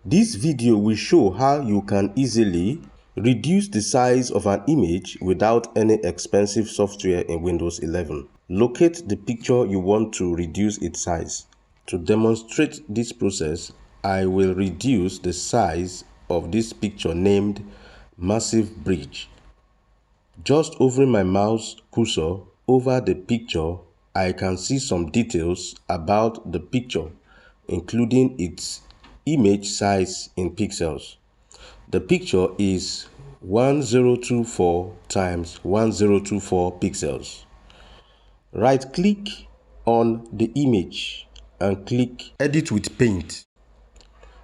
This video will show how you can easily reduce the size of an image without any expensive software in Windows 11. Locate the picture you want to reduce its size. To demonstrate this process, I will reduce the size of this picture named Massive Bridge. Just hovering my mouse cursor over the picture, I can see some details about the picture, including its image size in pixels. The picture is 1024 times 1024 pixels. Right-click on the image and click Edit with Paint.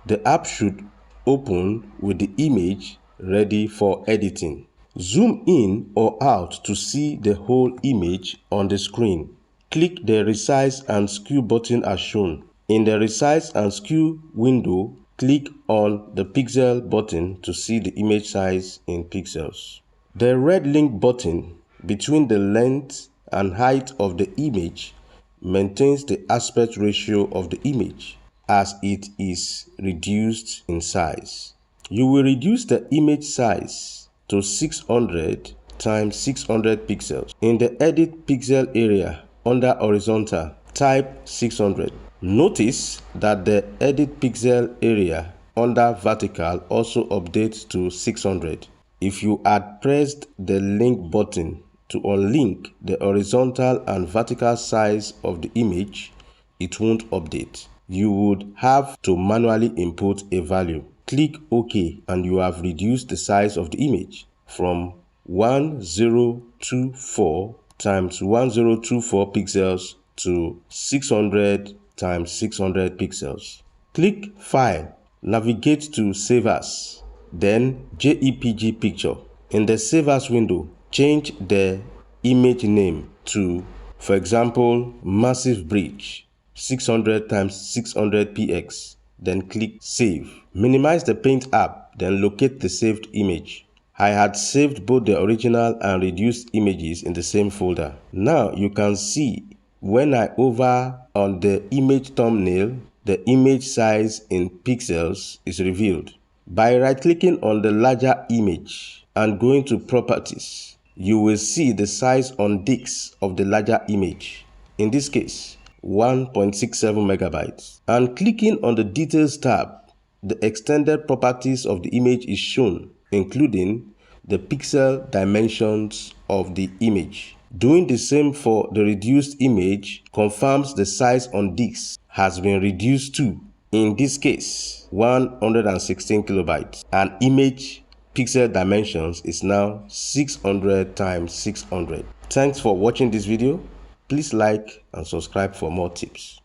The app should open with the image ready for editing. Zoom in or out to see the whole image on the screen. Click the Resize and Skew button as shown. In the Resize and Skew window, click on the Pixel button to see the image size in pixels. The red link button between the length and height of the image maintains the aspect ratio of the image as it is reduced in size. You will reduce the image size to 600 times 600 pixels. In the Edit Pixel area under Horizontal, type 600. Notice that the Edit Pixel area under Vertical also updates to 600. If you had pressed the link button to unlink the horizontal and vertical size of the image, it won't update. You would have to manually input a value. Click OK and you have reduced the size of the image from 1024 times 1024 pixels to 600 times 600 pixels. Click File, navigate to Save As, then JPEG Picture. In the Save As window, change the image name to, for example, Massive Bridge 600 times 600 px, then click Save. Minimize the Paint app, then locate the saved image. I had saved both the original and reduced images in the same folder. Now you can see when I hover on the image thumbnail, the image size in pixels is revealed. By right-clicking on the larger image and going to Properties, you will see the size on disk of the larger image, in this case 1.67 megabytes. And clicking on the Details tab, the extended properties of the image is shown, including the pixel dimensions of the image. Doing the same for the reduced image confirms the size on disk has been reduced to, in this case, 116 kilobytes, and image pixel dimensions is now 600 times 600. Thanks for watching this video. Please like and subscribe for more tips.